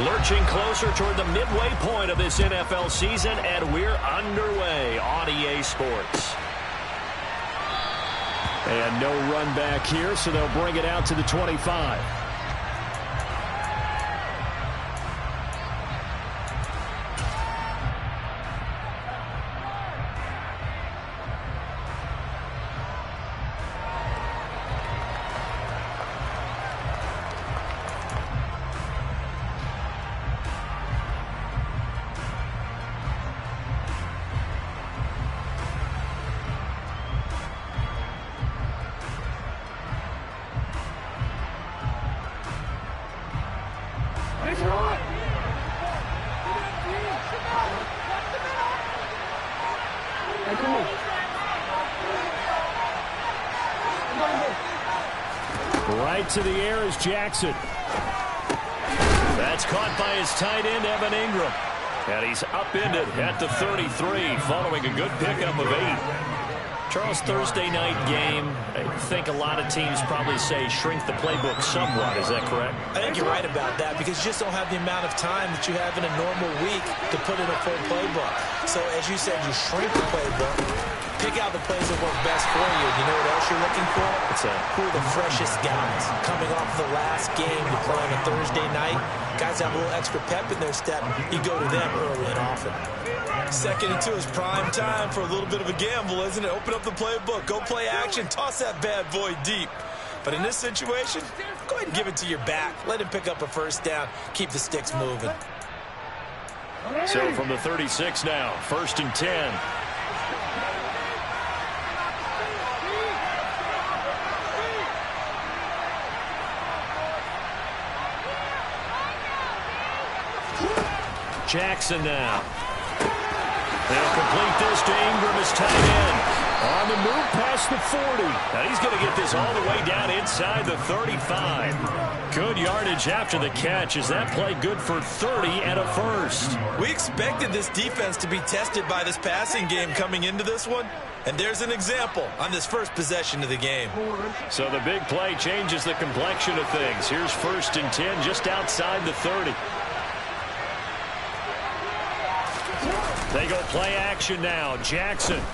Lurching closer toward the midway point of this NFL season, and we're underway on EA Sports. And no run back here, so they'll bring it out to the 25. Right to the air is Jackson. That's caught by his tight end, Evan Ingram. And he's upended at the 33 following a good pickup of 8. Charles, Thursday night game, I think a lot of teams probably say shrink the playbook somewhat. Is that correct? I think you're right about that because you just don't have the amount of time that you have in a normal week to put in a full playbook. So as you said, you shrink the playbook, pick out the plays that work best for you. You know what else you're looking for? Who are the freshest guys coming off the last game you play on a Thursday night? Guys have a little extra pep in their step. You go to them early and often. 2nd and 2 is prime time for a little bit of a gamble, isn't it? Open up the playbook, go play action, toss that bad boy deep. But in this situation, go ahead and give it to your back. Let him pick up a first down. Keep the sticks moving. So from the 36 now, 1st and 10. Jackson now. They'll complete this to Ingram as tight end. On the move past the 40. Now he's going to get this all the way down inside the 35. Good yardage after the catch. Is that play good for 30 and a first? We expected this defense to be tested by this passing game coming into this one. And there's an example on this first possession of the game. So the big play changes the complexion of things. Here's 1st and 10 just outside the 30. They go play action now. Jackson. And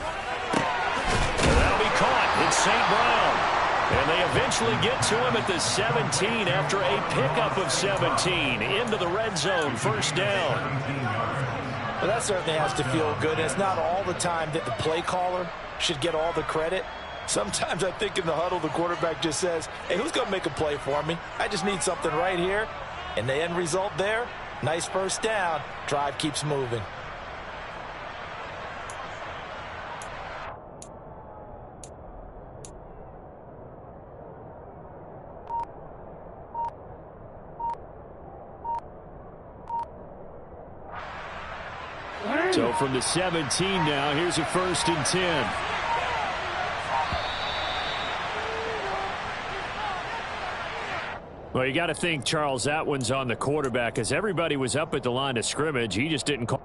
that'll be caught. It's St. Brown. And they eventually get to him at the 17 after a pickup of 17. Into the red zone. 1st down. Well, that certainly has to feel good. And it's not all the time that the play caller should get all the credit. Sometimes I think in the huddle, the quarterback just says, hey, who's going to make a play for me? I just need something right here. And the end result there, nice first down. Drive keeps moving. So from the 17 now, here's a 1st and 10. Well, you got to think, Charles, that one's on the quarterback as everybody was up at the line of scrimmage. He just didn't call.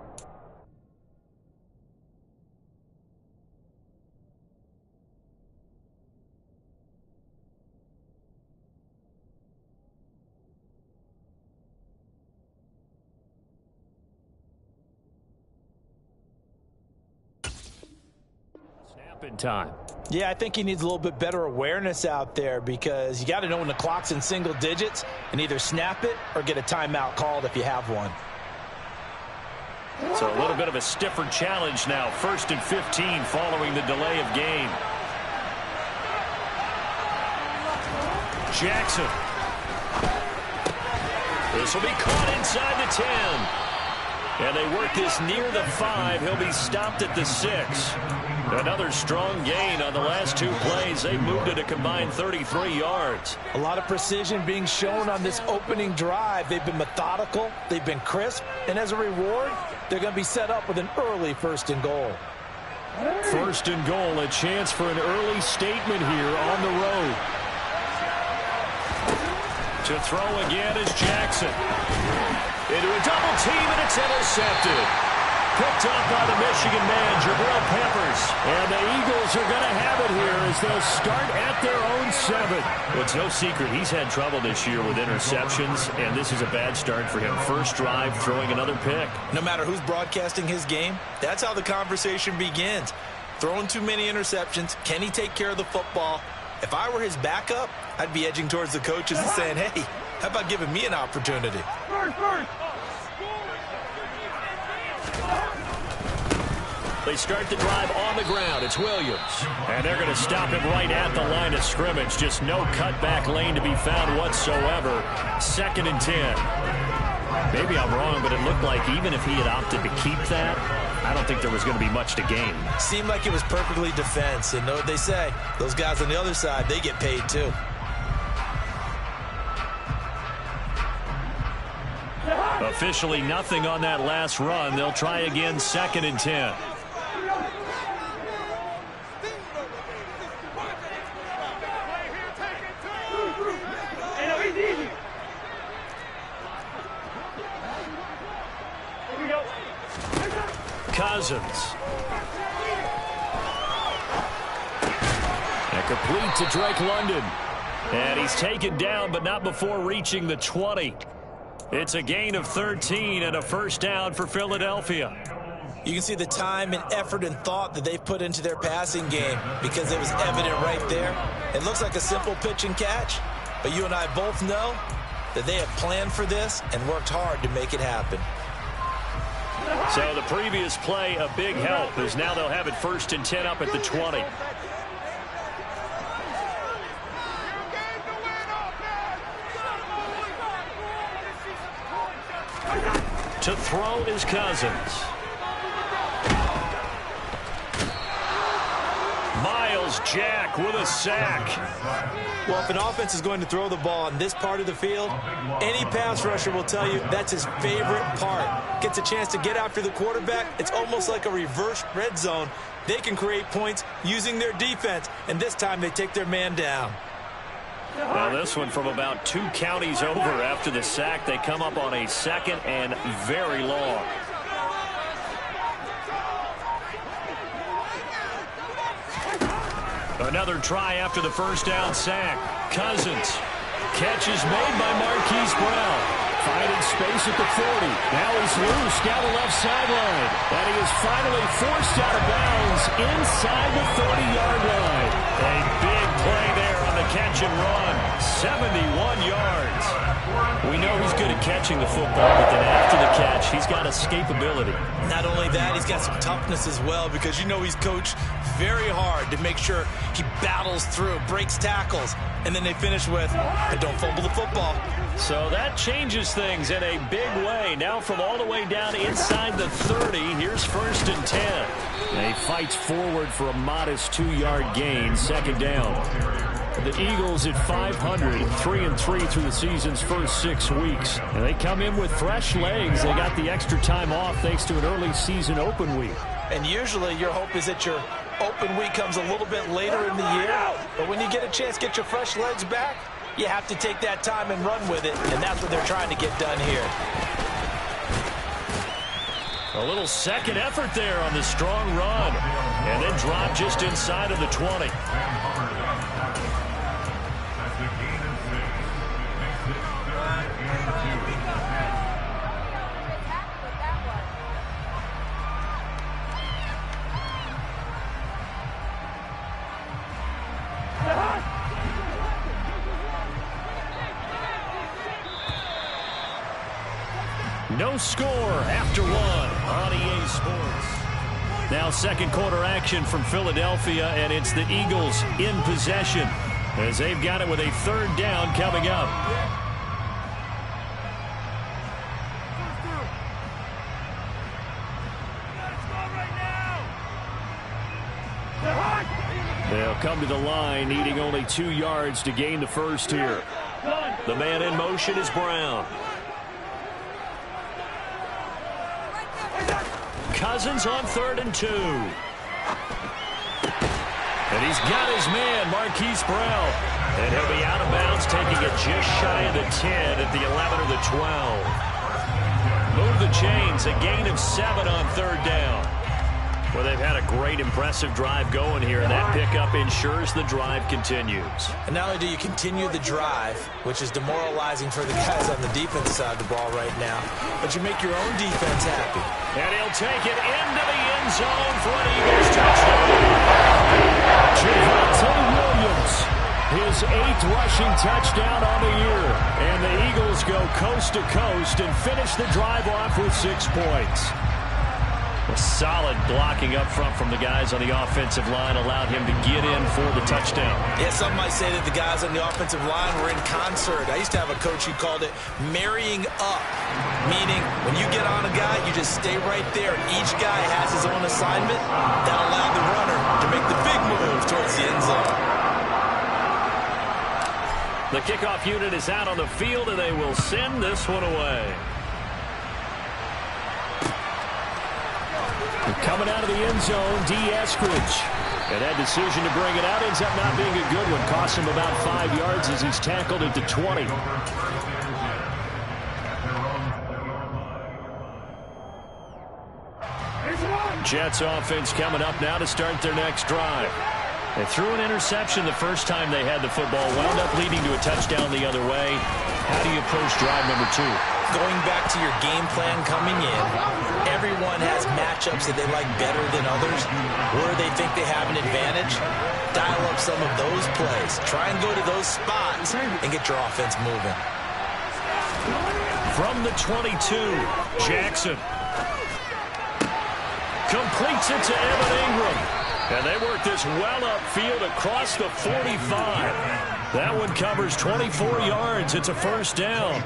In time. Yeah, I think he needs a little bit better awareness out there because you got to know when the clock's in single digits and either snap it or get a timeout called if you have one. So a little bit of a stiffer challenge now. 1st and 15 following the delay of game. Jackson. This will be caught inside the 10. And they work this near the 5. He'll be stopped at the 6. Another strong gain on the last 2 plays. They moved it a combined 33 yards. A lot of precision being shown on this opening drive. They've been methodical. They've been crisp. And as a reward, they're going to be set up with an early 1st and goal. 1st and goal, a chance for an early statement here on the road. To throw again is Jackson. Into a double team, and it's intercepted. Picked up by the Michigan man, Jabril Peppers. And the Eagles are going to have it here as they'll start at their own 7. Well, it's no secret he's had trouble this year with interceptions, and this is a bad start for him. First drive, throwing another pick. No matter who's broadcasting his game, that's how the conversation begins. Throwing too many interceptions, can he take care of the football? If I were his backup, I'd be edging towards the coaches and saying, hey, how about giving me an opportunity? They start the drive on the ground. It's Williams. And they're going to stop him right at the line of scrimmage. Just no cutback lane to be found whatsoever. 2nd and 10. Maybe I'm wrong, but it looked like even if he had opted to keep that, I don't think there was going to be much to gain. Seemed like it was perfectly defense. And know what they say? Those guys on the other side, they get paid too. Officially nothing on that last run. They'll try again, 2nd and 10. Cousins. And complete to Drake London. And he's taken down, but not before reaching the 20. It's a gain of 13 and a first down for Philadelphia. You can see the time and effort and thought that they've put into their passing game because it was evident right there. It looks like a simple pitch and catch, but you and I both know that they have planned for this and worked hard to make it happen. So the previous play, a big help, as now they'll have it 1st and 10 up at the 20. To throw is Cousins. Miles Jack with a sack. Well, if an offense is going to throw the ball in this part of the field, any pass rusher will tell you that's his favorite part. Gets a chance to get after the quarterback. It's almost like a reverse red zone. They can create points using their defense, and this time they take their man down. Well, this one from about 2 counties over after the sack. They come up on a 2nd and very long. Another try after the first down sack. Cousins. Catch is made by Marquise Brown. Finding space at the 40. Now he's loose down the left sideline. And he is finally forced out of bounds inside the 30-yard line. A big play there on the catch and run. 71 yards. We know he's good at catching the football, but then after the catch, he's got escapability. Not only that, he's got some toughness as well because you know he's coached very hard to make sure he battles through, breaks tackles, and then they finish with, but don't fumble the football. So that changes things in a big way. Now from all the way down inside the 30, here's 1st and 10. And he fights forward for a modest 2-yard gain, 2nd down. The Eagles at 500, 3-3 through the season's first 6 weeks. And they come in with fresh legs. They got the extra time off thanks to an early season open week. And usually your hope is that your open week comes a little bit later in the year. But when you get a chance to get your fresh legs back, you have to take that time and run with it. And that's what they're trying to get done here. A little second effort there on the strong run. And then drop just inside of the 20. No score after 1 on EA Sports. Now 2nd quarter action from Philadelphia, and it's the Eagles in possession as they've got it with a 3rd down coming up. They'll come to the line, needing only 2 yards to gain the first here. The man in motion is Brown. Cousins on 3rd and 2. And he's got his man, Marquise Brown. And he'll be out of bounds, taking it just shy of the 10 at the 11 or the 12. Move the chains, a gain of 7 on 3rd down. Well, they've had a great, impressive drive going here, and that pickup ensures the drive continues. And not only do you continue the drive, which is demoralizing for the guys on the defense side of the ball right now, but you make your own defense happy. And he'll take it into the end zone for an Eagles touchdown. Javonte Williams, his 8th rushing touchdown on the year. And the Eagles go coast to coast and finish the drive off with 6 points. A solid blocking up front from the guys on the offensive line allowed him to get in for the touchdown. Yeah, some might say that the guys on the offensive line were in concert. I used to have a coach who called it marrying up, meaning when you get on a guy, you just stay right there. Each guy has his own assignment that allowed the runner to make the big move towards the end zone. The kickoff unit is out on the field, and they will send this one away. Coming out of the end zone, D. Eskridge. And that decision to bring it out ends up not being a good one. Costs him about 5 yards as he's tackled at the 20. Jets offense coming up now to start their next drive. They threw an interception the first time they had the football, wound up leading to a touchdown the other way. How do you approach drive number 2? Going back to your game plan coming in, everyone has matchups that they like better than others, where they think they have an advantage. Dial up some of those plays. Try and go to those spots and get your offense moving. From the 22, Jackson completes it to Evan Ingram. And they work this well upfield across the 45. That one covers 24 yards. It's a first down.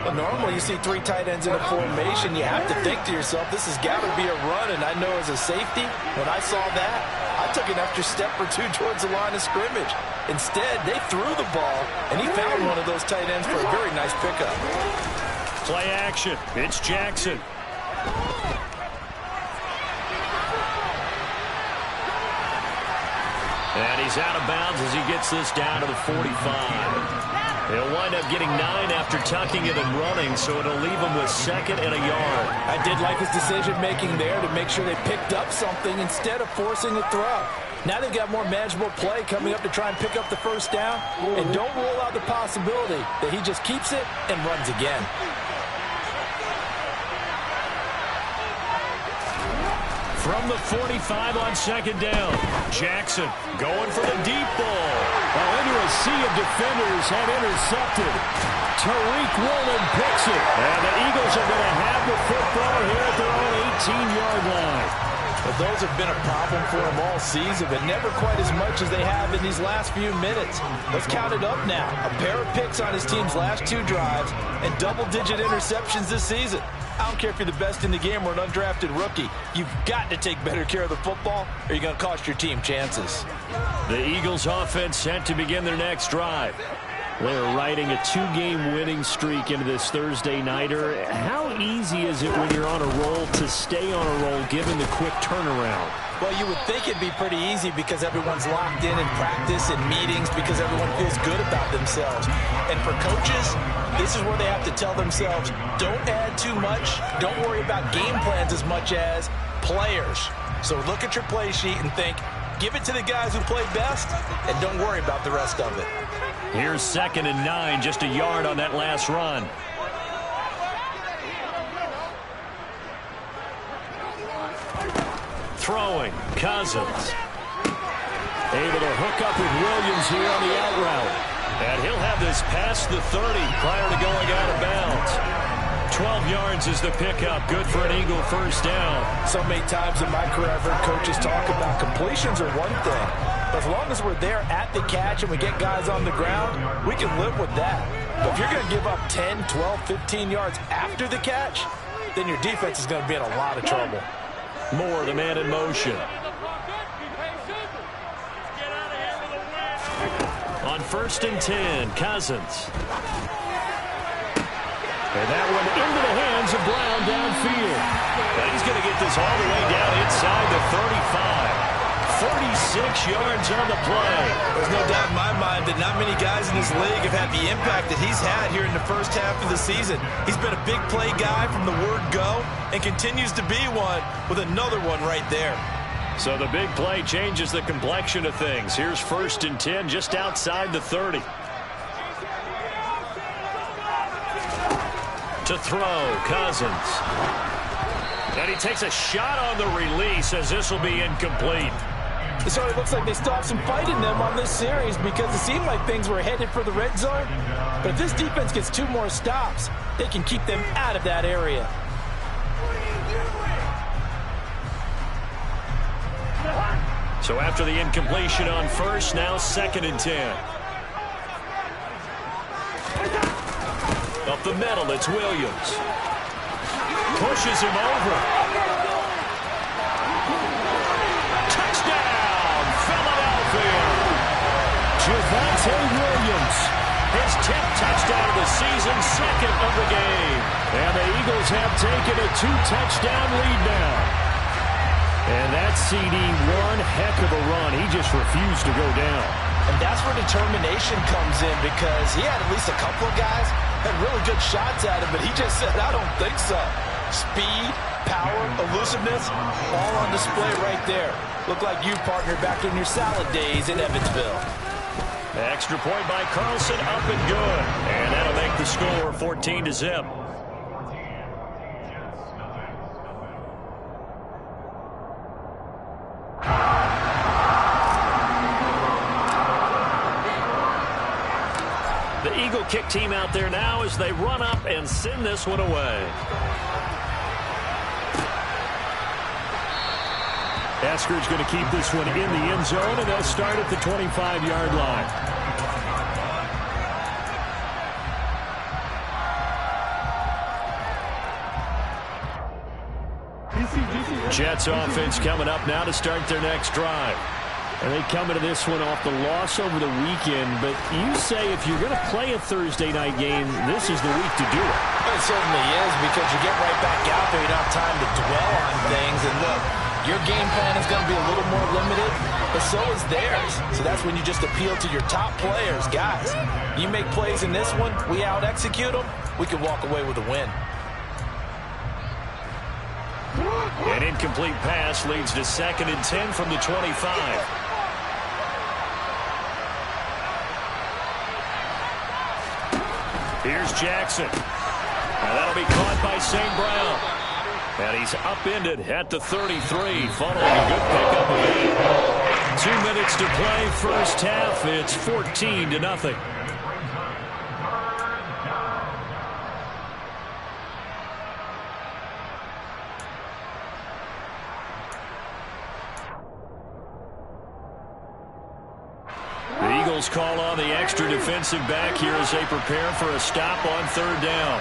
Well, normally you see 3 tight ends in a formation. You have to think to yourself, this has got to be a run. And I know as a safety, when I saw that, I took an extra step or 2 towards the line of scrimmage. Instead, they threw the ball, and he found one of those tight ends for a very nice pickup. Play action. It's Jackson. And he's out of bounds as he gets this down to the 45. He'll wind up getting 9 after tucking it and running, so it'll leave him with 2nd and a yard. I did like his decision-making there to make sure they picked up something instead of forcing a throw. Now they've got more manageable play coming up to try and pick up the first down, and don't rule out the possibility that he just keeps it and runs again. From the 45 on 2nd down, Jackson going for the deep ball. Well, into a sea of defenders and intercepted. Tariq Woolen picks it. And the Eagles are going to have the football here at their own 18-yard line. Well, those have been a problem for him all season, but never quite as much as they have in these last few minutes. Let's count it up now. A pair of picks on his team's last 2 drives and double-digit interceptions this season. I don't care if you're the best in the game or an undrafted rookie. You've got to take better care of the football or you're going to cost your team chances. The Eagles offense set to begin their next drive. They're riding a 2-game winning streak into this Thursday nighter. How easy is it when you're on a roll to stay on a roll given the quick turnaround? Well, you would think it'd be pretty easy because everyone's locked in practice and meetings because everyone feels good about themselves. And for coaches, this is where they have to tell themselves, don't add too much. Don't worry about game plans as much as players. So look at your play sheet and think, give it to the guys who play best, and don't worry about the rest of it. Here's 2nd and 9, just a yard on that last run. Throwing, Cousins. Able to hook up with Williams here on the out route. And he'll have this past the 30 prior to going out of bounds. 12 yards is the pickup. Good for an Eagle first down. So many times in my career, I've heard coaches talk about completions are one thing. But as long as we're there at the catch and we get guys on the ground, we can live with that. But if you're going to give up 10, 12, 15 yards after the catch, then your defense is going to be in a lot of trouble. More the man in motion. On 1st and 10, Cousins. And that one into the hands of Brown downfield. And he's going to get this all the way down inside the 35. 36 yards on the play. There's no doubt in my mind that not many guys in this league have had the impact that he's had here in the first half of the season. He's been a big play guy from the word go and continues to be one with another one right there. So the big play changes the complexion of things. Here's 1st and 10 just outside the 30. To throw, Cousins. And he takes a shot on the release as this will be incomplete. It certainly looks like they still have some fight in them on this series because it seemed like things were headed for the red zone. But if this defense gets 2 more stops, they can keep them out of that area. So after the incompletion on 1st, now 2nd and 10. Up the middle, it's Williams. Pushes him over. Touchdown, Philadelphia. Javonte Williams. His 10th touchdown of the season, 2nd of the game. And the Eagles have taken a 2-touchdown lead now. And that CD, one heck of a run. He just refused to go down. And that's where determination comes in because he had at least a couple of guys had really good shots at him, but he just said, I don't think so. Speed, power, elusiveness, all on display right there. Look like you, partner, back in your salad days in Evansville. Extra point by Carlson, up and good. And that'll make the score 14-0. The Eagle kick team out there now as they run up and send this one away. Esker's going to keep this one in the end zone, and they'll start at the 25-yard line. Jets offense coming up now to start their next drive. And they come into this one off the loss over the weekend, but you say if you're going to play a Thursday night game, this is the week to do it. It certainly is because you get right back out there. You don't have time to dwell on things. And look, your game plan is going to be a little more limited, but so is theirs. So that's when you just appeal to your top players. Guys, you make plays in this one, we out-execute them, we can walk away with a win. An incomplete pass leads to 2nd and 10 from the 25. Here's Jackson. Now that'll be caught by St. Brown. And he's upended at the 33, following a good pickup of 8. 2 minutes to play, first half. It's 14-0. The Eagles call on the extra defensive back here as they prepare for a stop on 3rd down.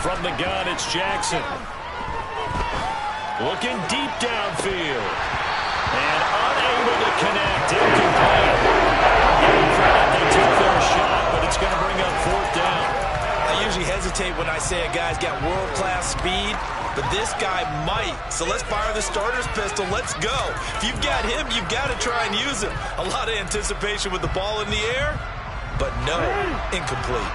From the gun, it's Jackson. Looking deep downfield. And unable to connect. Incomplete. They took their shot, but it's going to bring up 4th down. I usually hesitate when I say a guy's got world-class speed, but this guy might. So let's fire the starter's pistol. Let's go. If you've got him, you've got to try and use him. A lot of anticipation with the ball in the air, but no, incomplete.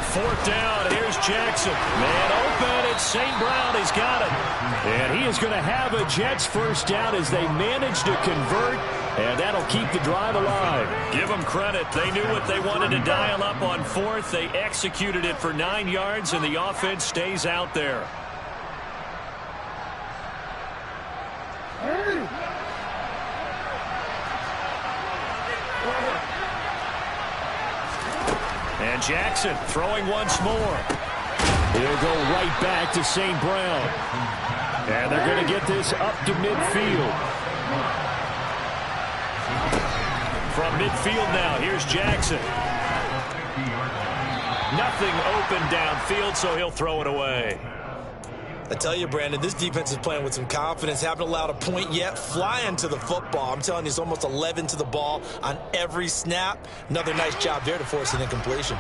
Fourth down, here's Jackson. Man open, it's St. Brown, he's got it. And he is going to have a Jets first down as they manage to convert, and that'll keep the drive alive. Give them credit. They knew what they wanted to dial up on 4th. They executed it for 9 yards, and the offense stays out there. And Jackson throwing once more. He'll go right back to St. Brown. And they're going to get this up to midfield. From midfield now, here's Jackson. Nothing open downfield, so he'll throw it away. I tell you, Brandon, this defense is playing with some confidence. Haven't allowed a point yet. Flying to the football. I'm telling you, it's almost 11 to the ball on every snap. Another nice job there to force an incompletion.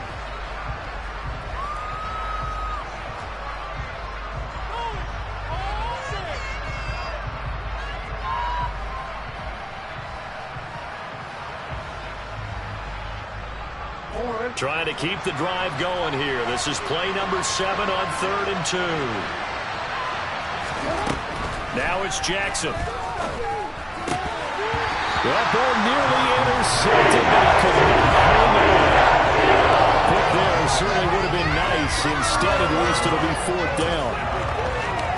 Trying to keep the drive going here. This is play number 7 on 3rd and 2. Now it's Jackson. That ball nearly intercepted, but he could not hang on. Pick there certainly would have been nice. Instead, at least it'll be 4th down.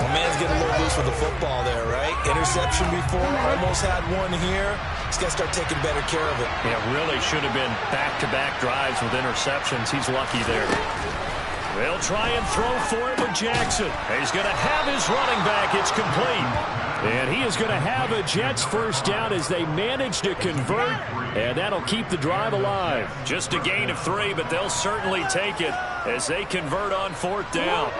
The man's getting a little loose with the football there, right? Interception before, almost had one here. He's got to start taking better care of it. Yeah, really should have been back-to-back drives with interceptions. He's lucky there. They'll try and throw for it with Jackson. He's going to have his running back. It's complete. And he is going to have a Jets first down as they manage to convert, and that'll keep the drive alive. Just a gain of 3, but they'll certainly take it as they convert on 4th down.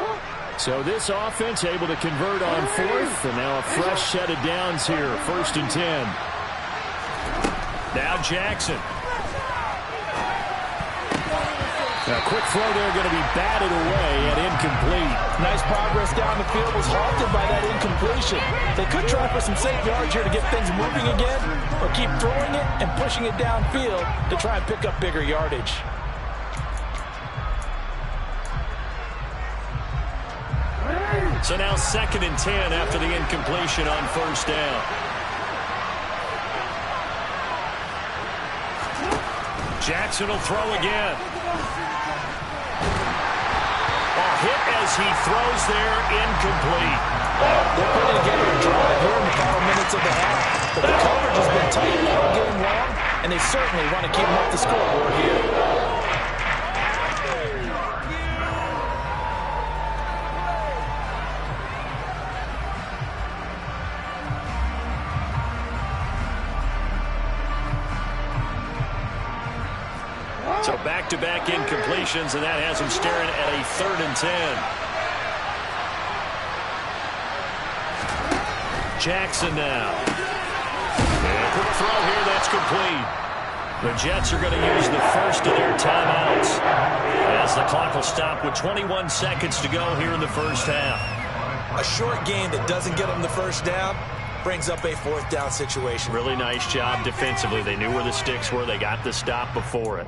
So this offense able to convert on 4th, and now a fresh set of downs here, 1st and 10. Now Jackson. A quick throw there going to be batted away and incomplete. Nice progress down the field, was halted by that incompletion. They could try for some safe yards here to get things moving again, or keep throwing it and pushing it downfield to try and pick up bigger yardage. So now 2nd and 10 after the incompletion on 1st down. Jackson will throw again. Hit as he throws there, incomplete. They're putting together a drive here in the final minutes of the half. But the coverage has been tight all game long, and they certainly want to keep them off the scoreboard here. So back-to-back incompletions, and that has him staring at a 3rd and 10. Jackson now. And a quick throw here, that's complete. The Jets are going to use the first of their timeouts as the clock will stop with 21 seconds to go here in the first half. A short game that doesn't get them the first down brings up a 4th down situation. Really nice job defensively. They knew where the sticks were. They got the stop before it.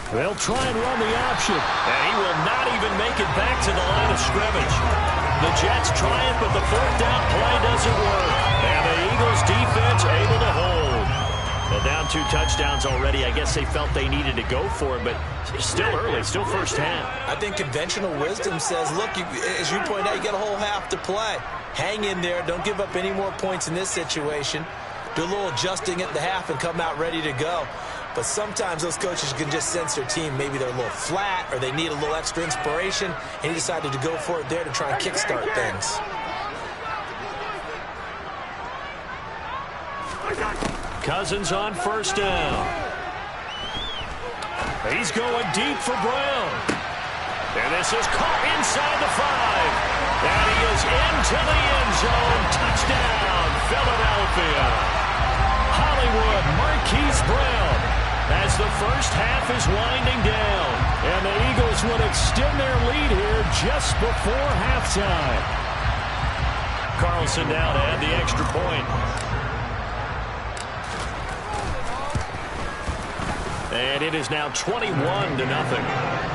They'll try and run the option. And he will not even make it back to the line of scrimmage. The Jets try it, but the 4th down play doesn't work. And the Eagles defense able to hold. Well, down 2 touchdowns already. I guess they felt they needed to go for it, but still early, still first half. I think conventional wisdom says, look, as you point out, you got a whole half to play. Hang in there. Don't give up any more points in this situation. Do a little adjusting at the half and come out ready to go. But sometimes those coaches can just sense their team. Maybe they're a little flat or they need a little extra inspiration, and he decided to go for it there to try and kickstart things. Cousins on 1st down. He's going deep for Brown. And this is caught inside the 5. And he is into the end zone. Touchdown, Philadelphia. Hollywood Marquise Brown as the first half is winding down. And the Eagles would extend their lead here just before halftime. Carlson now to add the extra point. And it is now 21-0.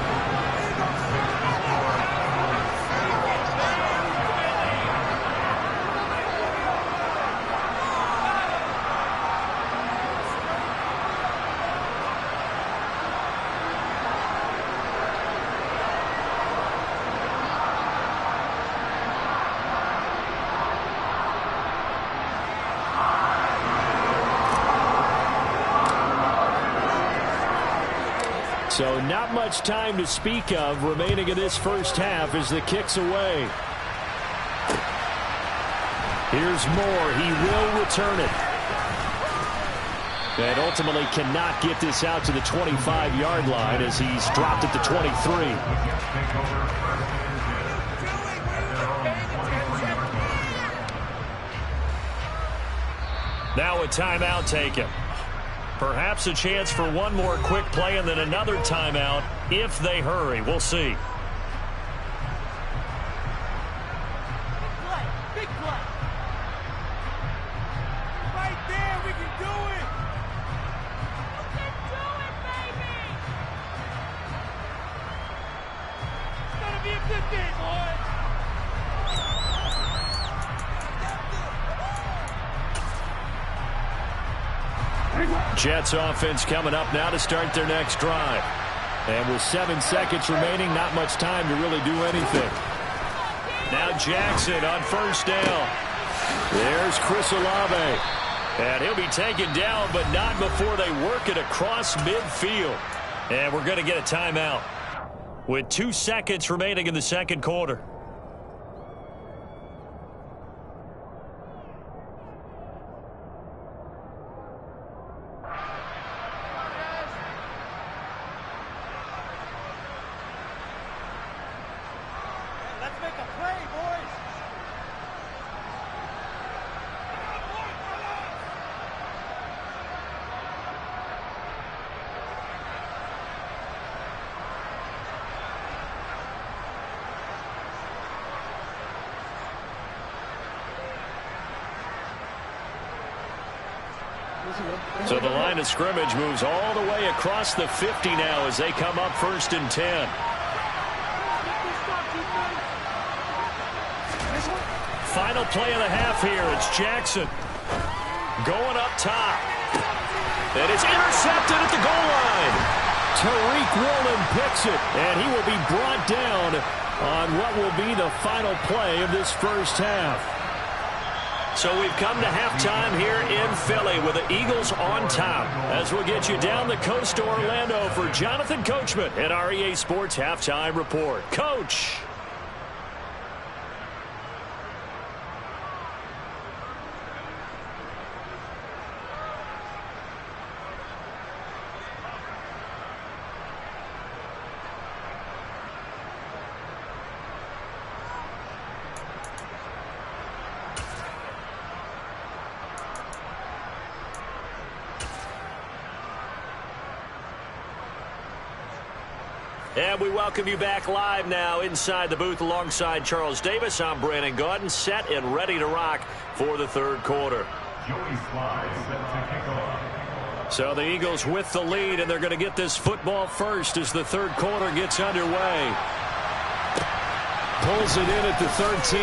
So not much time to speak of remaining in this first half as the kick's away. Here's Moore. He will return it. And ultimately cannot get this out to the 25-yard line as he's dropped at the 23. Now a timeout taken. Perhaps a chance for one more quick play and then another timeout if they hurry. We'll see. Big play. Right there, we can do it. We can do it, baby. It's gonna be a good day, boys. Jets offense coming up now to start their next drive. And with 7 seconds remaining, not much time to really do anything. Now Jackson on first down. There's Chris Olave. And he'll be taken down, but not before they work it across midfield. And we're going to get a timeout with 2 seconds remaining in the second quarter. So the line of scrimmage moves all the way across the 50 now as they come up 1st and 10. Final play of the half here. It's Jackson going up top. And it's intercepted at the goal line. Tariq Woolen picks it, and he will be brought down on what will be the final play of this first half. So we've come to halftime here in Philly with the Eagles on top as we'll get you down the coast to Orlando for Jonathan Coachman at our EA Sports Halftime Report. Coach. And we welcome you back live now inside the booth alongside Charles Davis. I'm Brandon Gaudin, set and ready to rock for the third quarter. So the Eagles with the lead, and they're going to get this football first as the third quarter gets underway. Pulls it in at the 13.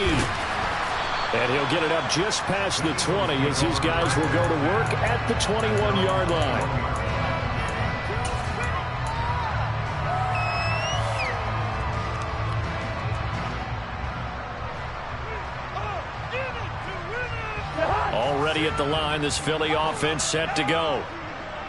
And he'll get it up just past the 20 as his guys will go to work at the 21-yard line. Already at the line, this Philly offense set to go.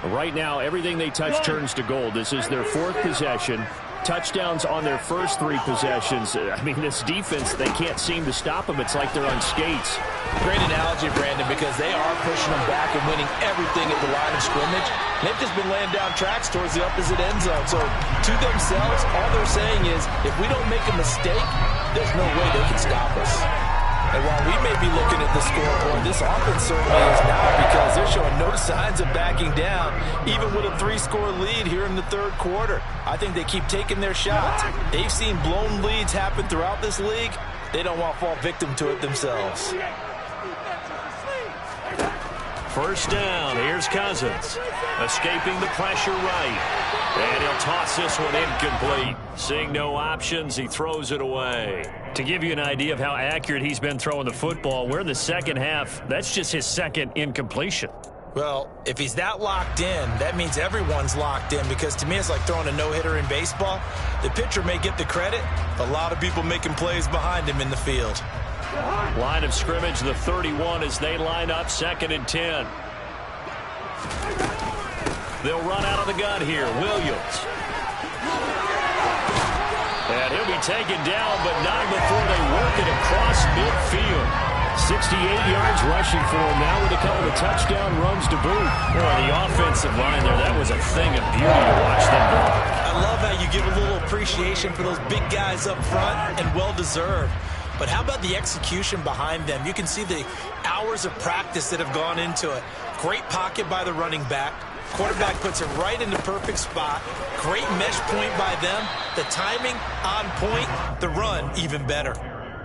Right now, everything they touch turns to gold. This is their 4th possession. Touchdowns on their first 3 possessions. I mean, this defense, they can't seem to stop them. It's like they're on skates. Great analogy, Brandon, because they are pushing them back and winning everything at the line of scrimmage. They've just been laying down tracks towards the opposite end zone. So to themselves, all they're saying is, if we don't make a mistake, there's no way they can stop us. And while we may be looking at the scoreboard, this offense certainly is not, because they're showing no signs of backing down, even with a 3-score lead here in the third quarter. I think they keep taking their shots. They've seen blown leads happen throughout this league. They don't want to fall victim to it themselves. First down, here's Cousins. Escaping the pressure right. And he'll toss this one incomplete. Seeing no options, he throws it away. To give you an idea of how accurate he's been throwing the football, we're in the second half. That's just his second incompletion. Well, if he's that locked in, that means everyone's locked in, because to me it's like throwing a no-hitter in baseball. The pitcher may get the credit, a lot of people making plays behind him in the field. Line of scrimmage, the 31 as they line up 2nd and 10. They'll run out of the gun here. Williams And he'll be taken down, but not before they work it across midfield. 68 yards rushing for him now with a couple of touchdown runs to boot. Boy, the offensive line there, that was a thing of beauty to watch them block. I love how you give a little appreciation for those big guys up front, and well-deserved. But how about the execution behind them? You can see the hours of practice that have gone into it. Great pocket by the running back. Quarterback puts it right in the perfect spot. Great mesh point by them. The timing on point. The run even better.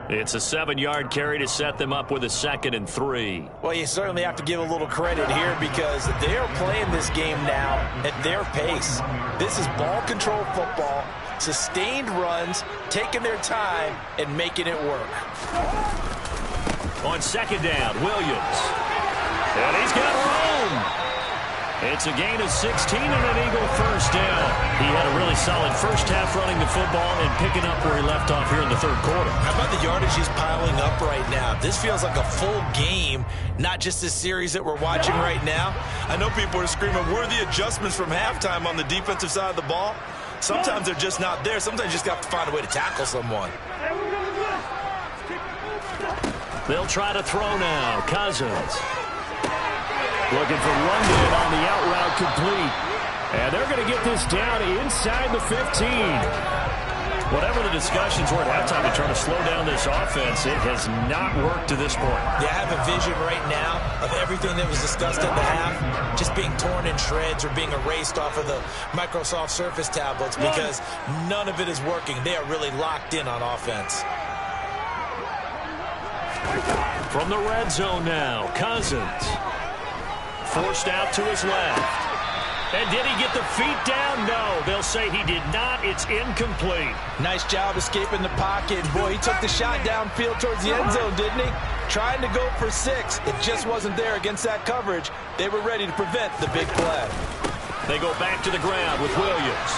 It's a 7-yard carry to set them up with a 2nd and 3. Well, you certainly have to give a little credit here because they're playing this game now at their pace. This is ball control football, sustained runs, taking their time, and making it work. On 2nd down, Williams. And he's got room. It's a gain of 16 and an Eagle first down. He had a really solid first half running the football and picking up where he left off here in the 3rd quarter. How about the yardage he's piling up right now? This feels like a full game, not just a series that we're watching right now. I know people are screaming, where are the adjustments from halftime on the defensive side of the ball? Sometimes they're just not there. Sometimes you just have to find a way to tackle someone. They'll try to throw now. Cousins. Looking for London on the out route complete. And they're going to get this down inside the 15. Whatever the discussions were at halftime to try to slow down this offense, it has not worked to this point. Yeah, I have a vision right now of everything that was discussed at the half just being torn in shreds or being erased off of the Microsoft Surface tablets because none of it is working. They are really locked in on offense. From the red zone now, Cousins. Forced out to his left. And did he get the feet down? No. They'll say he did not. It's incomplete. Nice job escaping the pocket. Boy, he took the shot downfield towards the end zone, didn't he? Trying to go for 6. It just wasn't there against that coverage. They were ready to prevent the big play. They go back to the ground with Williams.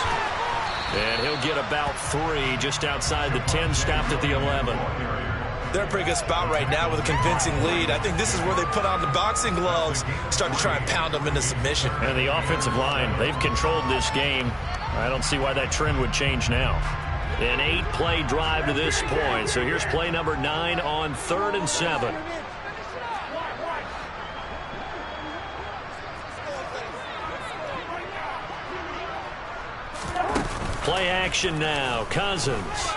And he'll get about 3 just outside the 10, stopped at the 11. They're in a pretty good spot right now with a convincing lead. I think this is where they put on the boxing gloves, start to try and pound them into submission. And the offensive line, they've controlled this game. I don't see why that trend would change now. An 8-play drive to this point. So here's play number 9 on 3rd and 7. Play action now. Cousins.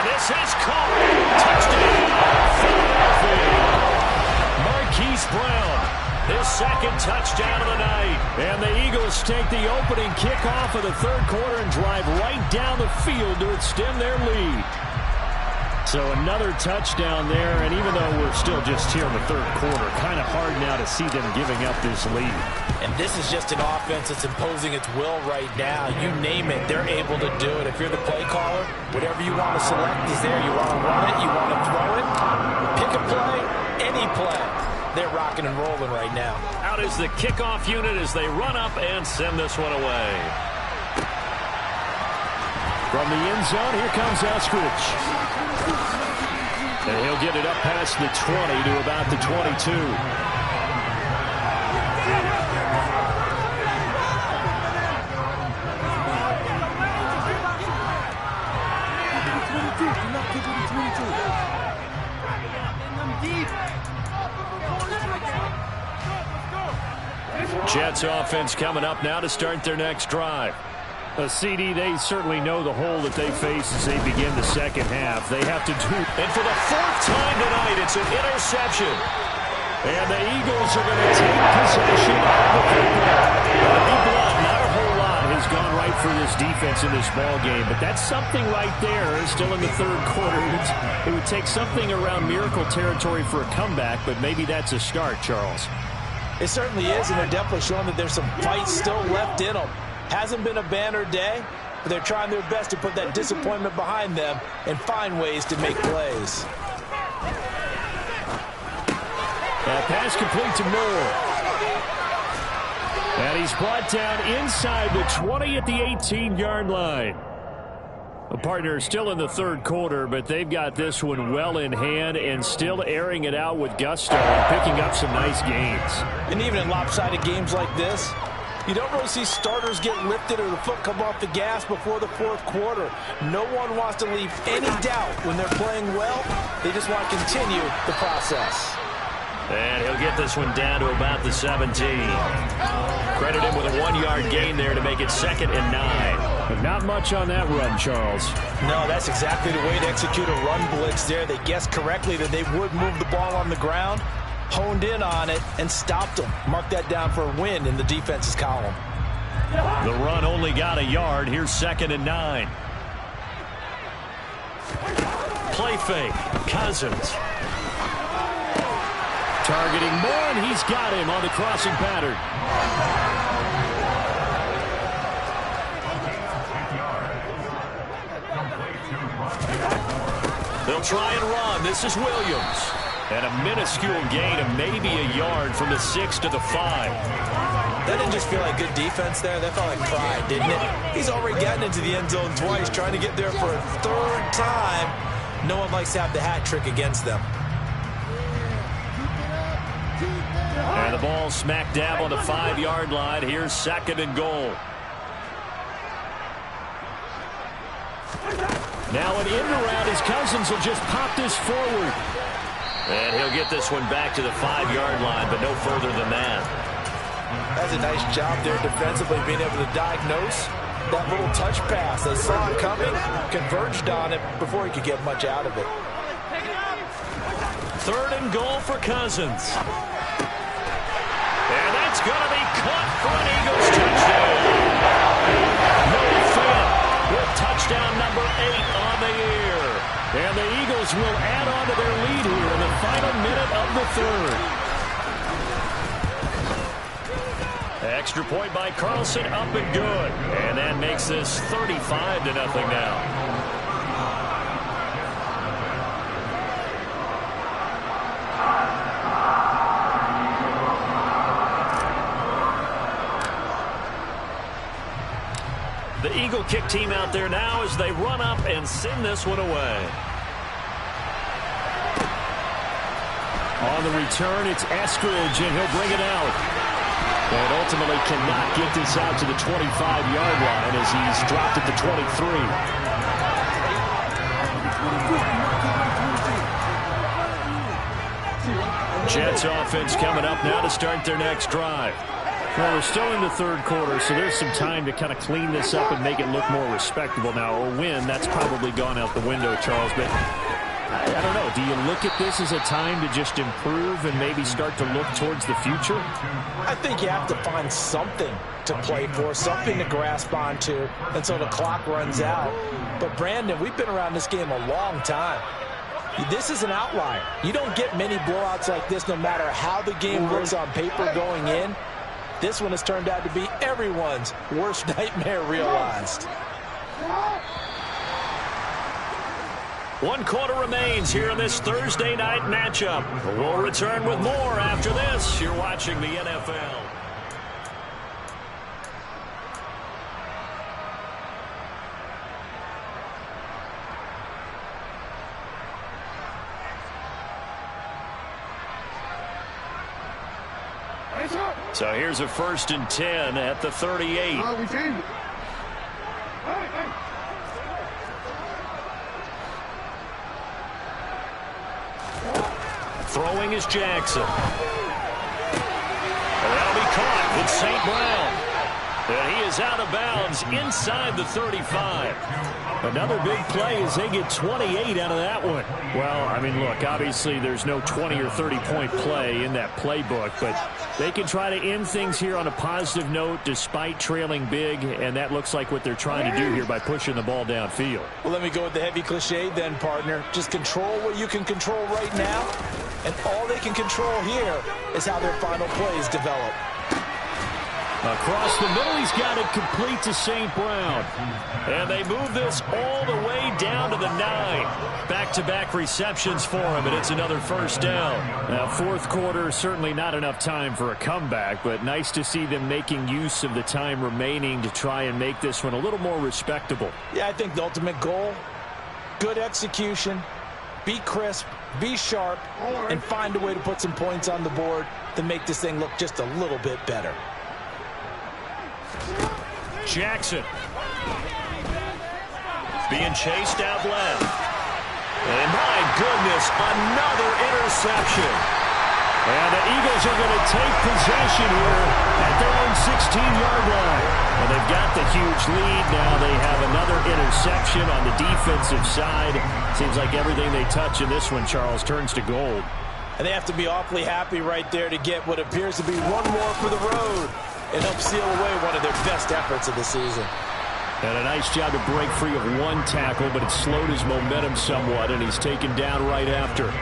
This is caught. Touchdown. Marquise Brown, his 2nd touchdown of the night. And the Eagles take the opening kickoff of the 3rd quarter and drive right down the field to extend their lead. So another touchdown there, and even though we're still just here in the 3rd quarter, kind of hard now to see them giving up this lead. And this is just an offense that's imposing its will right now. You name it, they're able to do it. If you're the play caller, whatever you want to select is there. You want to run it, you want to throw it, pick a play, any play. They're rocking and rolling right now. Out is the kickoff unit as they run up and send this one away. From the end zone, here comes Eskridge. And he'll get it up past the 20 to about the 22. Jets offense coming up now to start their next drive. CD, they certainly know the hole that they face as they begin the 2nd half. They have to do. And for the 4th time tonight, it's an interception. And the Eagles are going to take possession of the football. Be blunt, not a whole lot has gone right for this defense in this ball game, but that's something right there. Still in the 3rd quarter. It would take something around miracle territory for a comeback, but maybe that's a start, Charles. It certainly is, and they're definitely showing that there's some fight still left in them. Hasn't been a banner day, but they're trying their best to put that disappointment behind them and find ways to make plays. That pass complete to Moore. And he's brought down inside the 20 at the 18-yard line. The partner still in the 3rd quarter, but they've got this one well in hand and still airing it out with gusto and picking up some nice gains. And even in lopsided games like this, You don't really see starters get lifted or the foot come off the gas before the fourth quarter. No one wants to leave any doubt when they're playing well. They just want to continue the process. And he'll get this one down to about the 17. Credit him with a 1-yard gain there to make it 2nd and 9. But not much on that run, Charles. No, that's exactly the way to execute a run blitz there. They guessed correctly that they would move the ball on the ground, honed in on it, and stopped them. Mark that down for a win in the defense's column. The run only got a yard. Here's 2nd and 9. Play fake. Cousins. Targeting more, and he's got him on the crossing pattern. They'll try and run. This is Williams. And a minuscule gain of maybe a yard from the 6 to the 5. That didn't just feel like good defense there. That felt like pride, didn't it? He's already gotten into the end zone twice, trying to get there for a 3rd time. No one likes to have the hat trick against them. And the ball smack dab on the 5-yard line. Here's 2nd and goal. Now an end around as Cousins will just pop this forward. And he'll get this one back to the 5-yard line, but no further than that. That's a nice job there defensively, being able to diagnose that little touch pass. They saw it coming, converged on it before he could get much out of it. 3rd and goal for Cousins. And that's going to be caught for an Eagles touchdown. Noah Fant with touchdown number 8 on the year. And the Eagles will add on to their lead here in the final minute of the 3rd. Extra point by Carlson, up and good. And that makes this 35-0 now. The Eagle kick team out there now as they run up and send this one away. On the return, it's Eskridge, and he'll bring it out. And ultimately cannot get this out to the 25-yard line as he's dropped at the 23. Jets offense coming up now to start their next drive. Well, we're still in the 3rd quarter, so there's some time to kind of clean this up and make it look more respectable. Now, a win, that's probably gone out the window, Charles, but I don't know. Do you look at this as a time to just improve and maybe start to look towards the future? I think you have to find something to play for, something to grasp onto until the clock runs out. But, Brandon, we've been around this game a long time. This is an outlier. You don't get many blowouts like this no matter how the game looks on paper going in. This one has turned out to be everyone's worst nightmare realized. 1 quarter remains here in this Thursday night matchup. We'll return with more after this. You're watching the NFL. So here's a 1st and 10 at the 38. Throwing is Jackson. And that'll be caught. It's St. Brown. And he is out of bounds inside the 35. Another big play as they get 28 out of that one. Well, I mean, look, obviously there's no 20 or 30-point play in that playbook, but they can try to end things here on a positive note despite trailing big, and that looks like what they're trying to do here by pushing the ball downfield. Well, let me go with the heavy cliche then, partner. Just control what you can control right now, and all they can control here is how their final plays develop. Across the middle, he's got it complete to St. Brown. And they move this all the way down to the 9. Back-to-back receptions for him, and it's another 1st down. Now, 4th quarter, certainly not enough time for a comeback, but nice to see them making use of the time remaining to try and make this one a little more respectable. Yeah, I think the ultimate goal, good execution, be crisp, be sharp, and find a way to put some points on the board to make this thing look just a little bit better. Jackson. Being chased out left. And my goodness, another interception. And the Eagles are going to take possession here at their own 16-yard line. And they've got the huge lead. Now they have another interception on the defensive side. Seems like everything they touch in this one, Charles, turns to gold. And they have to be awfully happy right there to get what appears to be one more for the road and help seal away one of their best efforts of the season. And a nice job to break free of one tackle, but it slowed his momentum somewhat, and he's taken down right after.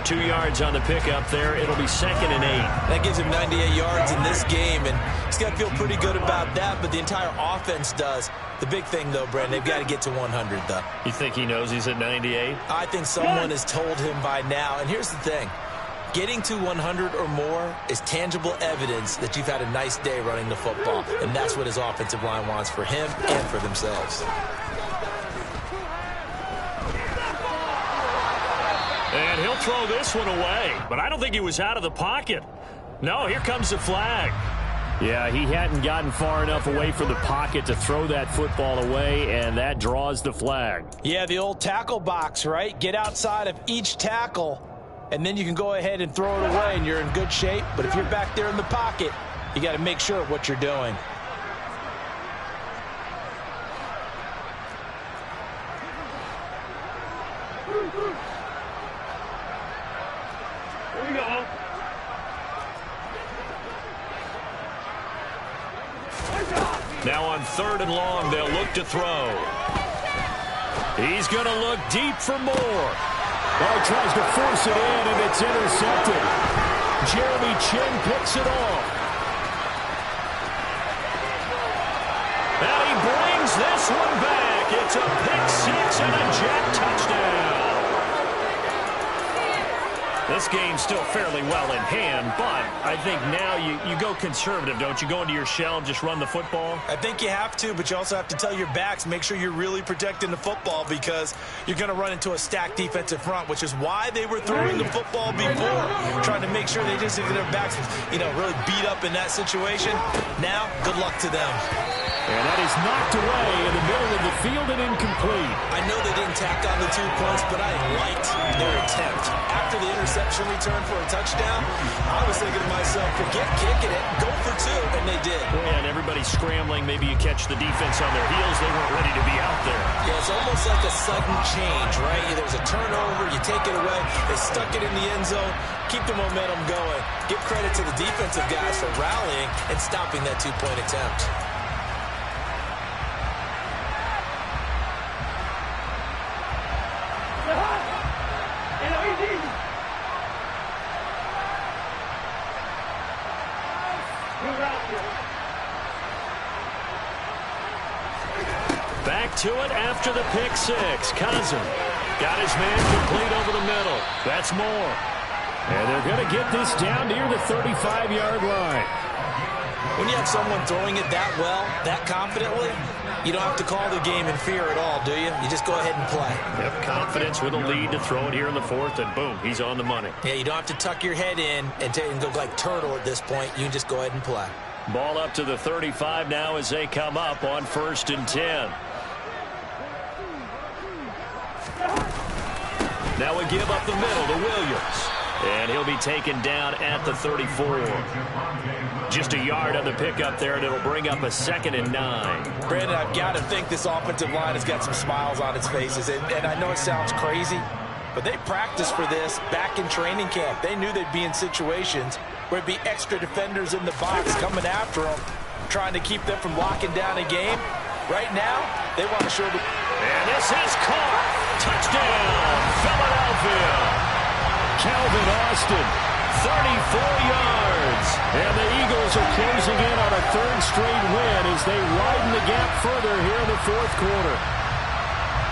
2 yards on the pickup there. It'll be 2nd and 8. That gives him 98 yards in this game, and he's got to feel pretty good about that, but the entire offense does. The big thing, though, Brandon, they've got to get to 100, though. You think he knows he's at 98? I think someone has told him by now, and here's the thing. Getting to 100 or more is tangible evidence that you've had a nice day running the football, and that's what his offensive line wants for him and for themselves. And he'll throw this one away, but I don't think he was out of the pocket. No, here comes the flag. Yeah, he hadn't gotten far enough away from the pocket to throw that football away, and that draws the flag. Yeah, the old tackle box, right? Get outside of each tackle, and then you can go ahead and throw it away, and you're in good shape. But if you're back there in the pocket, you got to make sure of what you're doing. Here we go. Now on 3rd and long, they'll look to throw. He's going to look deep for more. Oh, tries to force it in, and it's intercepted. Jeremy Chin picks it off. And he brings this one back. It's a pick six and a jet touchdown. This game's still fairly well in hand, but I think now you go conservative, don't you? Go into your shell and just run the football? I think you have to, but you also have to tell your backs, make sure you're really protecting the football because you're going to run into a stacked defensive front, which is why they were throwing the football before, trying to make sure they just get their backs, really beat up in that situation. Now, good luck to them. And that is knocked away in the middle of the field and incomplete. I know they didn't tack on the 2 points, but I liked their attempt. After the interception return for a touchdown, I was thinking to myself, forget kicking it, go for 2, and they did. Yeah, and everybody's scrambling. Maybe you catch the defense on their heels. They weren't ready to be out there. Yeah, it's almost like a sudden change, right? There's a turnover, you take it away, they stuck it in the end zone, keep the momentum going. Give credit to the defensive guys for rallying and stopping that 2-point attempt. Back to it after the pick six. Cousin got his man complete over the middle. That's more. And they're going to get this down near the 35-yard line. When you have someone throwing it that well, that confidently, you don't have to call the game in fear at all, do you? You just go ahead and play. Yep, confidence with a lead to throw it here in the 4th, and boom, he's on the money. Yeah, you don't have to tuck your head in and go like turtle at this point. You can just go ahead and play. Ball up to the 35 now as they come up on 1st and 10. Now we give up the middle to Williams. And he'll be taken down at the 34. Just a yard on the pickup there, and it'll bring up a 2nd and 9. Brandon, I've got to think this offensive line has got some smiles on its faces. And I know it sounds crazy, but they practiced for this back in training camp. They knew they'd be in situations where it'd be extra defenders in the box coming after them, trying to keep them from locking down a game. Right now, they want to show the... And this is caught. Touchdown, Philadelphia. Calvin Austin, 34 yards. And the Eagles are closing in on a 3rd straight win as they widen the gap further here in the 4th quarter.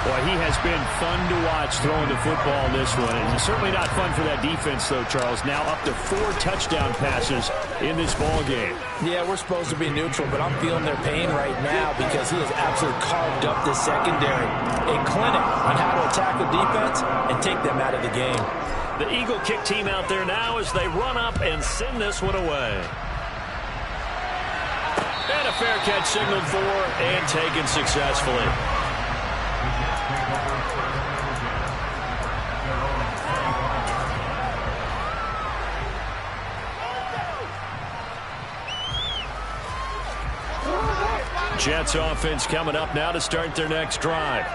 Boy, he has been fun to watch throwing the football in this one. And it's certainly not fun for that defense, though, Charles. Now up to 4 touchdown passes in this ball game. Yeah, we're supposed to be neutral, but I'm feeling their pain right now because he has absolutely carved up this secondary. A clinic on how to attack the defense and take them out of the game. The Eagle kick team out there now as they run up and send this one away. And a a fair catch signaled for and taken successfully. Jets offense coming up now to start their next drive.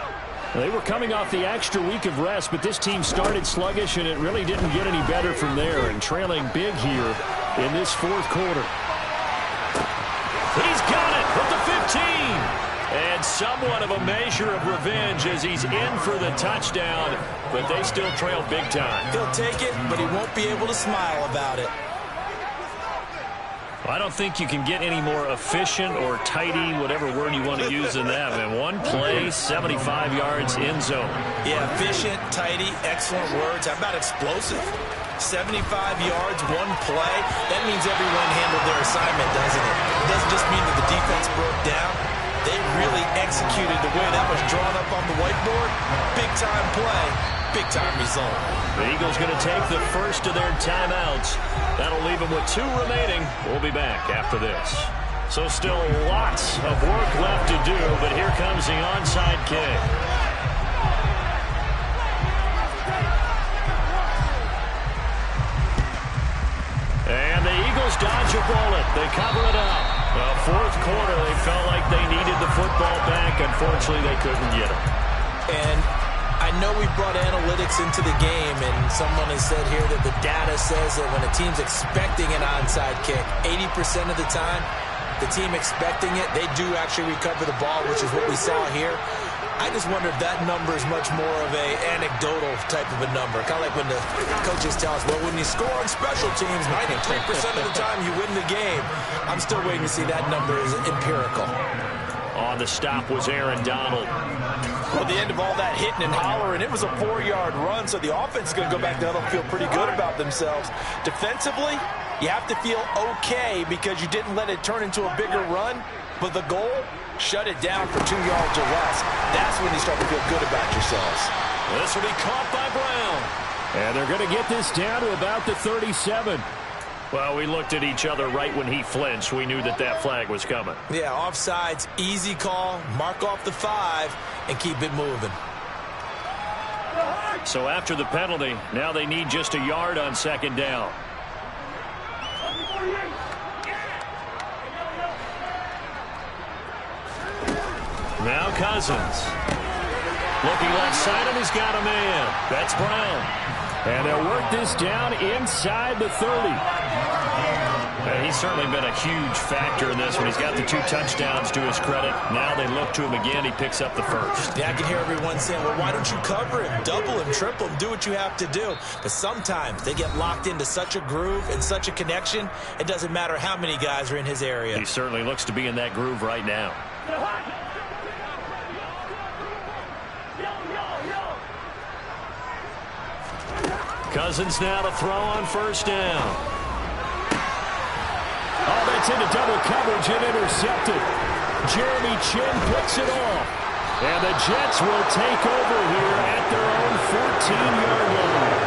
They were coming off the extra week of rest, but this team started sluggish, and it really didn't get any better from there, and trailing big here in this fourth quarter. He's got it with the 15. And somewhat of a measure of revenge as he's in for the touchdown, but they still trail big time. He'll take it, but he won't be able to smile about it. I don't think you can get any more efficient or tidy, whatever word you want to use in that. And one play, 75 yards in zone. Yeah, efficient, tidy, excellent words. How about explosive? 75 yards, one play. That means everyone handled their assignment, doesn't it? It doesn't just mean that the defense broke down. They really executed the way that was drawn up on the whiteboard. Big-time play, big-time result. The Eagles going to take the first of their timeouts. That'll leave them with 2 remaining. We'll be back after this. So still lots of work left to do, but here comes the onside kick. And the Eagles dodge a bullet. They cover it up. The fourth quarter, they felt like they needed the football back. Unfortunately, they couldn't get it. And I know we brought analytics into the game, and someone has said here that the data says that when a team's expecting an onside kick, 80% of the time, the team expecting it, they do actually recover the ball, which is what we saw here. I just wonder if that number is much more of a anecdotal type of a number. Kind of like when the coaches tell us, well, when you score on special teams, 93% of the time you win the game. I'm still waiting to see that number is empirical. On the stop was Aaron Donald. Well, the end of all that hitting and hollering, it was a 4-yard run, so the offense is going to go back down and feel pretty good about themselves. Defensively, you have to feel okay because you didn't let it turn into a bigger run, but the goal, shut it down for 2 yards or less. That's when you start to feel good about yourselves. This will be caught by Brown. And they're going to get this down to about the 37. Well, we looked at each other right when he flinched. We knew that that flag was coming. Yeah, offsides, easy call, mark off the 5, and keep it moving. So after the penalty, now they need just a yard on second down. Now Cousins. Looking left side, and he's got a man. That's Brown. And they'll work this down inside the 30. He's certainly been a huge factor in this one. He's got the 2 touchdowns to his credit. Now they look to him again. He picks up the first. Yeah, I can hear everyone saying, well, why don't you cover him, double him, triple him, do what you have to do. But sometimes they get locked into such a groove and such a connection, it doesn't matter how many guys are in his area. He certainly looks to be in that groove right now. Cousins now to throw on first down. Oh, that's into double coverage and intercepted. Jeremy Chin picks it off. And the Jets will take over here at their own 14-yard line.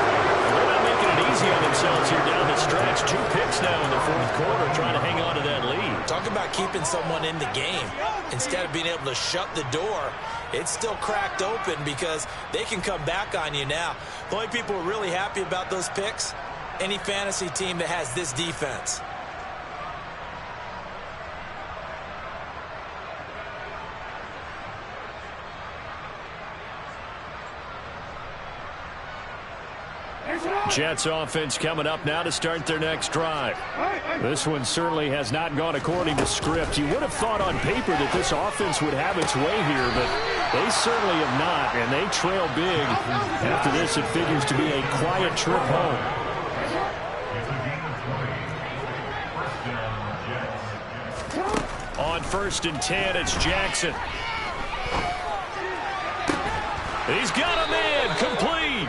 They're not making it easy on themselves here down the stretch. 2 picks now in the fourth quarter trying to hang on to that lead. Talk about keeping someone in the game. Instead of being able to shut the door, it's still cracked open because they can come back on you now. The only people who are really happy about those picks, any fantasy team that has this defense. Jets offense coming up now to start their next drive. This one certainly has not gone according to script. You would have thought on paper that this offense would have its way here, but they certainly have not, and they trail big. After this, it figures to be a quiet trip home. On 1st and 10, it's Jackson. He's got a man, complete.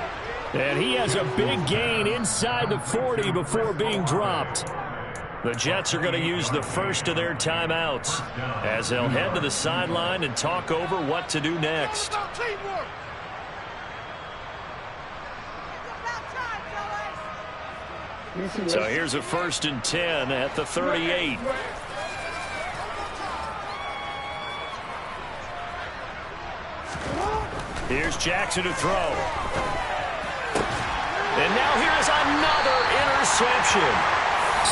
And he has a big gain inside the 40 before being dropped. The Jets are going to use the first of their timeouts as they'll head to the sideline and talk over what to do next. So here's a 1st and 10 at the 38. Here's Jackson to throw. And now here's another interception.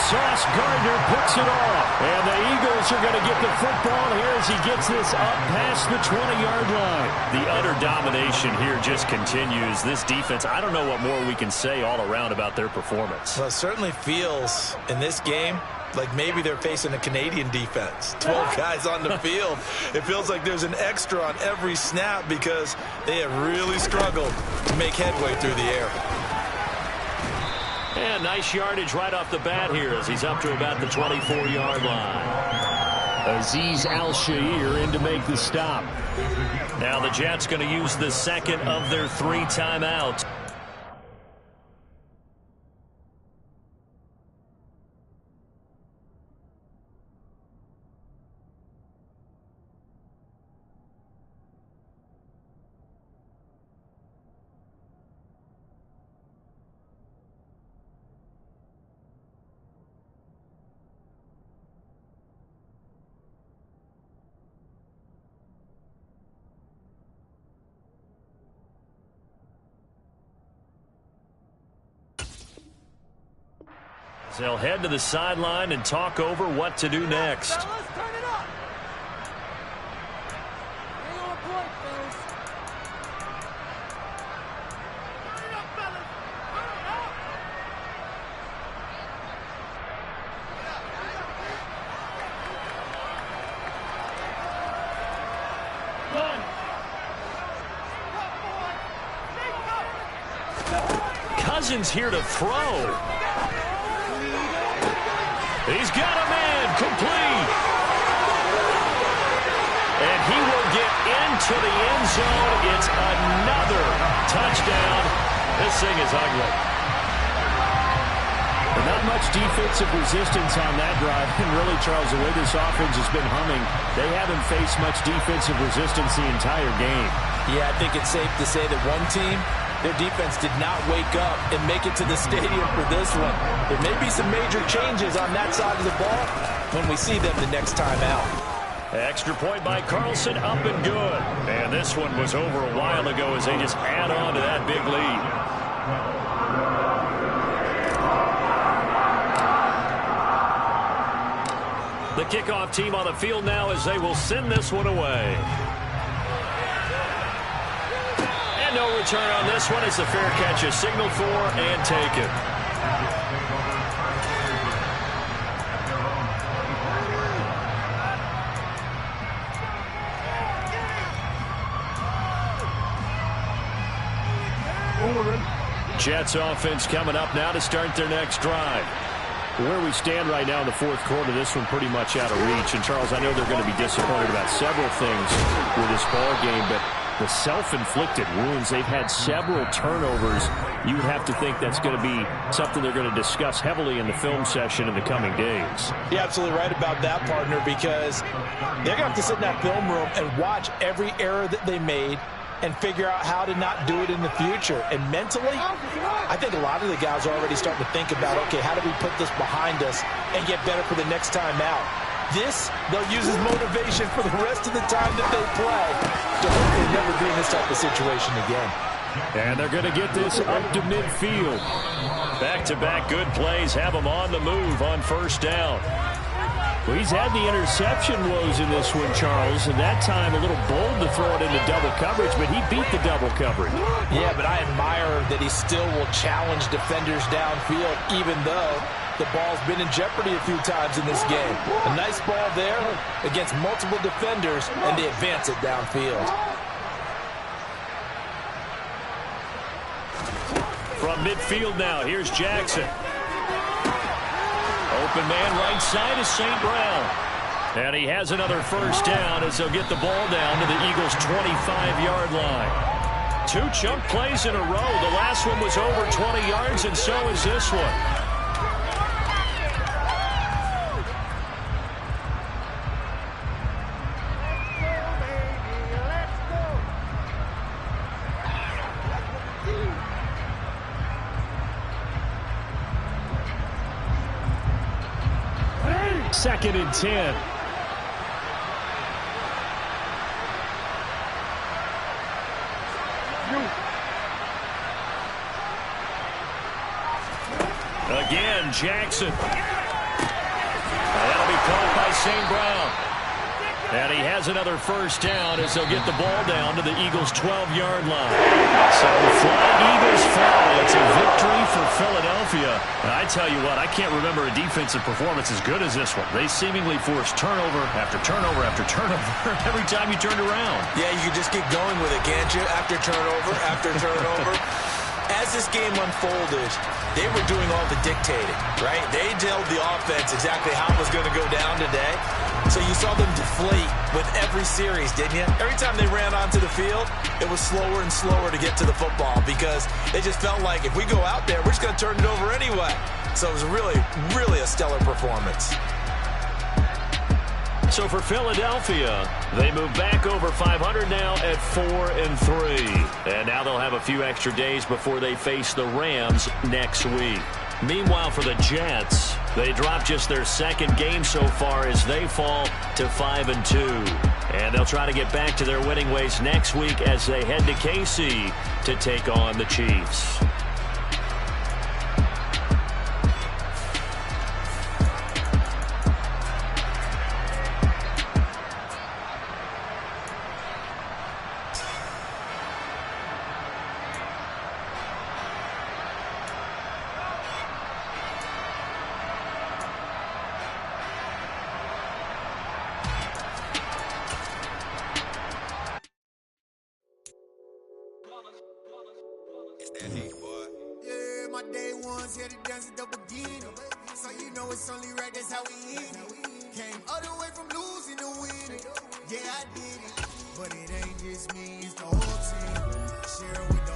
Sauce Gardner picks it off. And the Eagles are going to get the football here as he gets this up past the 20-yard line. The utter domination here just continues. This defense, I don't know what more we can say all around about their performance. Well, it certainly feels in this game like maybe they're facing a Canadian defense. 12 guys on the field. It feels like there's an extra on every snap because they have really struggled to make headway through the air. And nice yardage right off the bat here as he's up to about the 24-yard line. Azeez Al-Shaair in to make the stop. Now the Jets going to use the second of their 3 timeouts. They'll head to the sideline and talk over what to do next. Let's turn it up. Stay on point, fellas. Turn it up, fellas. Turn it up. Cousins here to throw. He's got a man complete. And he will get into the end zone. It's another touchdown. This thing is ugly. Not much defensive resistance on that drive. And really, Charles, the way this offense has been humming, they haven't faced much defensive resistance the entire game. Yeah, I think it's safe to say that one team, their defense did not wake up and make it to the stadium for this one. There may be some major changes on that side of the ball when we see them the next time out. Extra point by Carlson, up and good. And this one was over a while ago as they just add on to that big lead. The kickoff team on the field now as they will send this one away. And no return on this one as the fair catch is signaled for and taken. Jets offense coming up now to start their next drive. Where we stand right now in the fourth quarter, this one pretty much out of reach. And, Charles, I know they're going to be disappointed about several things with this ball game, but the self-inflicted wounds, they've had several turnovers. You would have to think that's going to be something they're going to discuss heavily in the film session in the coming days. You're absolutely right about that, partner, because they're going to have to sit in that film room and watch every error that they made and figure out how to not do it in the future. And mentally, I think a lot of the guys are already starting to think about, okay, how do we put this behind us and get better for the next time out? This, they'll use as motivation for the rest of the time that they play to hopefully never be in this type of situation again. And they're going to get this up to midfield. Back-to-back good plays have them on the move on first down. Well, he's had the interception woes in this one, Charles, and that time a little bold to throw it into double coverage, but he beat the double coverage. Yeah, but I admire that he still will challenge defenders downfield, even though the ball's been in jeopardy a few times in this game. A nice ball there against multiple defenders, and they advance it downfield. From midfield now, here's Jackson. Open man right side is St. Brown. And he has another first down as they'll get the ball down to the Eagles' 25-yard line. 2 chunk plays in a row. The last one was over 20 yards, and so is this one. Second and 10. Again, Jackson. That'll be caught by St. Brown. And he has another first down as they'll get the ball down to the Eagles' 12-yard line. So fly, Eagles fly. It's a victory for Philadelphia. And I tell you what, I can't remember a defensive performance as good as this one. They seemingly forced turnover after turnover after turnover every time you turned around. Yeah, you can just keep going with it, can't you? After turnover, after turnover. As this game unfolded, they were doing all the dictating, right? They told the offense exactly how it was going to go down today. So you saw them deflate with every series, didn't you? Every time they ran onto the field, it was slower and slower to get to the football because it just felt like if we go out there, we're just going to turn it over anyway. So it was really, really a stellar performance. So for Philadelphia, they move back over 500 now at 4-3. And now they'll have a few extra days before they face the Rams next week. Meanwhile, for the Jets, they drop just their second game so far as they fall to 5-2. And they'll try to get back to their winning ways next week as they head to KC to take on the Chiefs. Yeah, my day ones here to dance at the beginning. So you know it's only right, that's how we hit it. Came all the way from losing to winning. Yeah, I did it. But it ain't just me, it's the whole team. Share with